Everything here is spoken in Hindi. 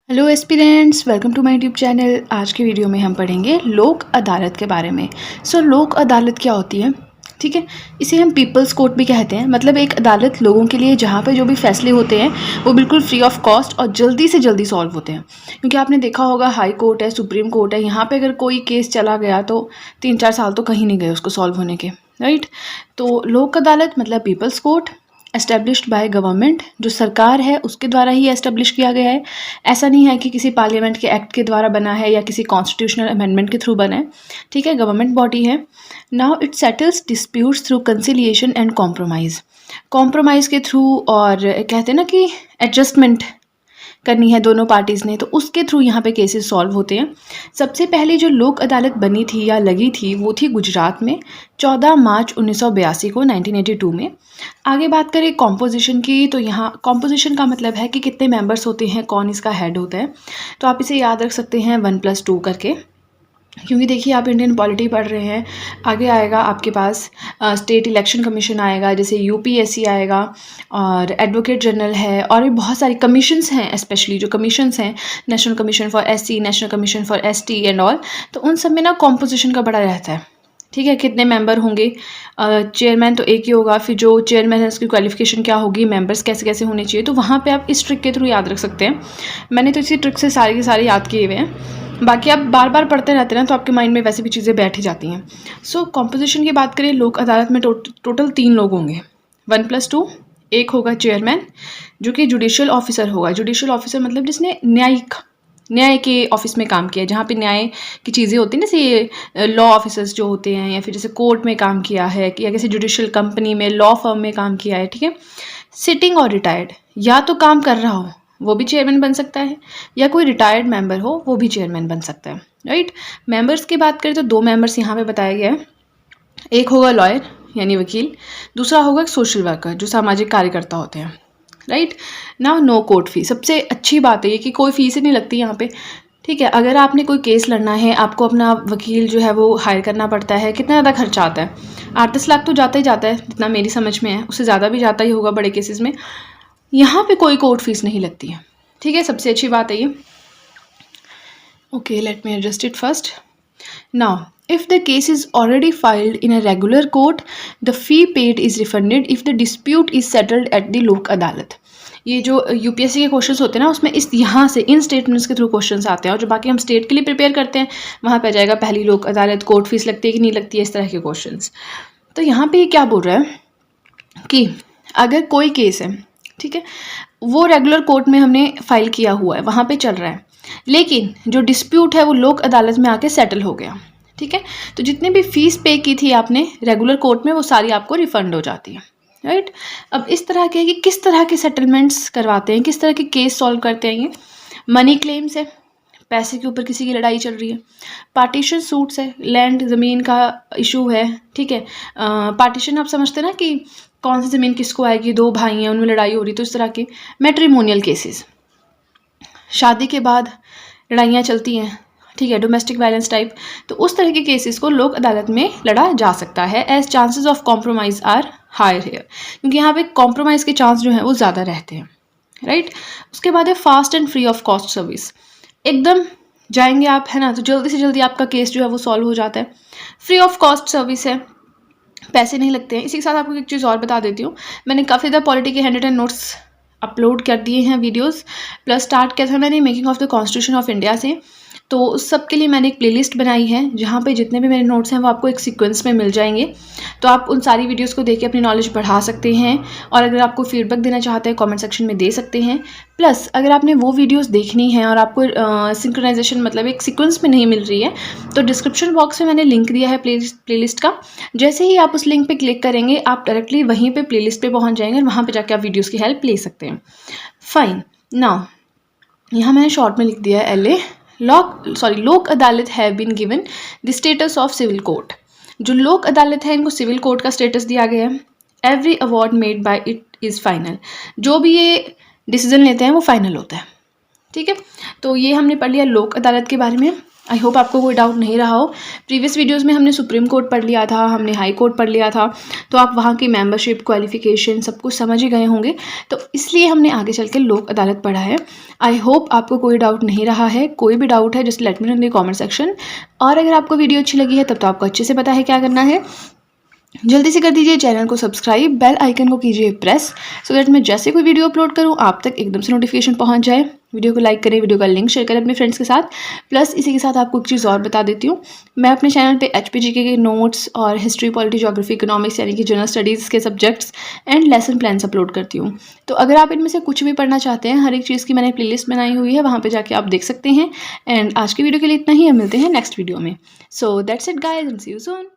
Hello aspirants, welcome to my YouTube channel. आज के वीडियो में हम पढ़ेंगे लोक अदालत के बारे में। लोक अदालत क्या होती है? ठीक है, इसे हम पीपल्स कोर्ट भी कहते हैं। मतलब एक अदालत लोगों के लिए जहाँ पे जो भी फैसले होते हैं वो बिल्कुल फ्री ऑफ कॉस्ट और जल्दी से जल्दी सॉल्व होते हैं। क्योंकि आपने देखा होगा हाई कोर्ट है, सुप्रीम कोर्ट है, यहाँ पे अगर कोई केस चला गया तो 3-4 साल तो कहीं नहीं गए उसको सॉल्व होने के, राइट। तो लोक अदालत मतलब people's court, established by government, जो सरकार है उसके द्वारा ही एस्टेब्लिश किया गया है। ऐसा नहीं है कि किसी पार्लियामेंट के एक्ट के द्वारा बना है या किसी कॉन्स्टिट्यूशनल अमेंडमेंट के थ्रू बना है। ठीक है, गवर्नमेंट बॉडी है। Now it settles disputes through conciliation and compromise. Compromise के थ्रू, और कहते हैं ना कि एडजस्टमेंट करनी है दोनों पार्टीज़ ने, तो उसके थ्रू यहाँ पे केसेस सॉल्व होते हैं। सबसे पहले जो लोक अदालत बनी थी या लगी थी वो थी गुजरात में 14 मार्च 1982 को, 1982 में। आगे बात करें कॉम्पोजिशन की, तो यहाँ कॉम्पोजिशन का मतलब है कि कितने मेंबर्स होते हैं, कौन इसका हेड होता है। तो आप इसे याद रख सकते हैं 1+2 करके, क्योंकि देखिए आप इंडियन पॉलिटी पढ़ रहे हैं। आगे आएगा आपके पास स्टेट इलेक्शन कमीशन आएगा, जैसे यूपीएससी आएगा, और एडवोकेट जनरल है, और भी बहुत सारी कमीशंस हैं। स्पेशली जो कमीशंस हैं, national commission for SC, national commission for ST and all, तो उन सब में ना कॉम्पोजिशन का बड़ा रहता है। ठीक है, कितने मेंबर होंगे, चेयरमैन तो एक ही होगा, फिर जो चेयरमैन है उसकी क्वालिफिकेशन क्या होगी, मेंबर्स कैसे कैसे होने चाहिए, तो वहाँ पे आप इस ट्रिक के थ्रू याद रख सकते हैं। मैंने तो इसी ट्रिक से सारे के सारे याद किए हुए हैं। बाकी आप बार बार पढ़ते रहते हैं ना, तो आपके माइंड में वैसे भी चीज़ें बैठ ही जाती हैं। कॉम्पोजिशन की बात करें, लोक अदालत में टोटल 3 लोग होंगे, 1+2। एक होगा चेयरमैन, जो कि जुडिशियल ऑफिसर होगा। जुडिशियल ऑफिसर मतलब जिसने न्याय के ऑफिस में काम किया है, जहाँ पे न्याय की चीज़ें होती हैं, जैसे लॉ ऑफिसर्स जो होते हैं, या फिर जैसे कोर्ट में काम किया है, या किसी जुडिशियल कंपनी में, लॉ फर्म में काम किया है। ठीक है, सिटिंग और रिटायर्ड, या तो काम कर रहा हो वो भी चेयरमैन बन सकता है, या कोई रिटायर्ड मेंबर हो वो भी चेयरमैन बन सकता है, राइट। मेंबर्स की बात करें तो 2 मेंबर्स यहाँ पे बताया गया है। एक होगा लॉयर यानी वकील, दूसरा होगा सोशल वर्कर जो सामाजिक कार्यकर्ता होते हैं, right. Now no court fee, सबसे अच्छी बात है ये कि कोई फीस ही नहीं लगती यहाँ पे। ठीक है, अगर आपने कोई केस लड़ना है, आपको अपना वकील जो है वो हायर करना पड़ता है। कितना ज़्यादा खर्चा आता है, 8-10 लाख तो जाता ही जाता है, जितना मेरी समझ में है, उससे ज़्यादा भी जाता ही होगा बड़े केसेस में। यहाँ पे कोई कोर्ट फीस नहीं लगती है। ठीक है, सबसे अच्छी बात है ये। Okay, let me adjust it first. Now if the case is already filed in a regular court, the fee paid is refunded if the dispute is settled at the लोक अदालत। ये जो यूपीएससी के क्वेश्चंस होते हैं ना, उसमें इस यहाँ से इन स्टेटमेंट्स के थ्रू क्वेश्चंस आते हैं, और जो बाकी हम स्टेट के लिए प्रिपेयर करते हैं वहाँ पे आ जाएगा पहली लोक अदालत, कोर्ट फीस लगती है कि नहीं लगती है, इस तरह के क्वेश्चंस। तो यहाँ पे क्या बोल रहा है कि अगर कोई केस है, ठीक है, वो रेगुलर कोर्ट में हमने फाइल किया हुआ है, वहाँ पे चल रहा है, लेकिन जो डिस्प्यूट है वो लोक अदालत में आके सेटल हो गया। ठीक है, तो जितने भी फीस पे की थी आपने रेगुलर कोर्ट में, वो सारी आपको रिफंड हो जाती है, राइट। अब इस तरह के कि किस तरह के सेटलमेंट्स करवाते हैं, किस तरह के केस सॉल्व करते हैं ये। मनी क्लेम्स है, पैसे के ऊपर किसी की लड़ाई चल रही है। पार्टीशन सूट्स है, लैंड ज़मीन का इशू है। ठीक है, पार्टीशन आप समझते हैं ना कि कौन सी ज़मीन किसको आएगी, 2 भाई हैं उनमें लड़ाई हो रही, तो इस तरह के। मैट्रिमोनियल केसेस, शादी के बाद लड़ाइयाँ चलती हैं, ठीक है, डोमेस्टिक वायलेंस टाइप, तो उस तरह के केसेस को लोक अदालत में लड़ा जा सकता है। As chances of compromise are higher here, क्योंकि यहाँ पे कॉम्प्रोमाइज़ के चांस जो हैं वो ज़्यादा रहते हैं, राइट। उसके बाद है fast and free of cost service. एकदम जाएंगे आप, है ना, तो जल्दी से जल्दी आपका केस जो है वो सॉल्व हो जाता है। फ्री ऑफ कॉस्ट सर्विस है, पैसे नहीं लगते हैं। इसी के साथ आपको एक चीज़ और बता देती हूँ, मैंने काफ़ी ज़्यादा पॉलिटी के 100 नोट्स अपलोड कर दिए हैं वीडियोस, प्लस स्टार्ट किया था मैंने making of the constitution of India से। तो उस सब के लिए मैंने एक प्लेलिस्ट बनाई है, जहाँ पे जितने भी मेरे नोट्स हैं वो आपको एक सीक्वेंस में मिल जाएंगे। तो आप उन सारी वीडियोस को देख के अपनी नॉलेज बढ़ा सकते हैं, और अगर आपको फीडबैक देना चाहते हैं कमेंट सेक्शन में दे सकते हैं। प्लस अगर आपने वो वीडियोस देखनी है और आपको सिंक्रोनाइजेशन मतलब एक सीक्वेंस में नहीं मिल रही है, तो डिस्क्रिप्शन बॉक्स में मैंने लिंक दिया है प्लेलिस्ट का। जैसे ही आप उस लिंक पर क्लिक करेंगे, आप डायरेक्टली वहीं पर प्लेलिस्ट पर पहुँच जाएंगे, और वहाँ पर जाकर आप वीडियोज़ की हेल्प ले सकते हैं। फाइन, नाउ यहाँ मैंने शॉर्ट में लिख दिया है LA Lok Adalat have been given the status of civil court. जो लोक अदालत है इनको सिविल कोर्ट का स्टेटस दिया गया है। Every award made by it is final, जो भी ये डिसीजन लेते हैं वो फाइनल होता है। ठीक है, तो ये हमने पढ़ लिया लोक अदालत के बारे में। आई होप आपको कोई डाउट नहीं रहा हो। प्रीवियस वीडियोस में हमने सुप्रीम कोर्ट पढ़ लिया था, हमने हाई कोर्ट पढ़ लिया था, तो आप वहाँ की मेंबरशिप, क्वालिफिकेशन सब कुछ समझ ही गए होंगे, तो इसलिए हमने आगे चल के लोक अदालत पढ़ा है। आई होप आपको कोई डाउट नहीं रहा है। कोई भी डाउट है just let me know in the comment section. और अगर आपको वीडियो अच्छी लगी है तब तो आपको अच्छे से पता है क्या करना है। जल्दी से कर दीजिए चैनल को सब्सक्राइब, बेल आइकन को कीजिए प्रेस, सो दैट मैं जैसे कोई वीडियो अपलोड करूं आप तक एकदम से नोटिफिकेशन पहुंच जाए। वीडियो को लाइक करें, वीडियो का लिंक शेयर करें अपने फ्रेंड्स के साथ। प्लस इसी के साथ आपको एक चीज़ और बता देती हूँ, मैं अपने चैनल पे HPGK के नोट्स और हिस्ट्री, पॉलिटी, ज्योग्राफी, इकोनॉमिक्स यानी कि जनरल स्टडीज़ के subjects and lesson plans upload करती हूँ। तो अगर आप इनमें से कुछ भी पढ़ना चाहते हैं, हर एक चीज़ की मैंने प्लेलिस्ट बनाई हुई है, वहाँ पर जाके आप देख सकते हैं। एंड आज की वीडियो के लिए इतना ही, हम मिलते हैं नेक्स्ट वीडियो में। So that's it guys and see you soon.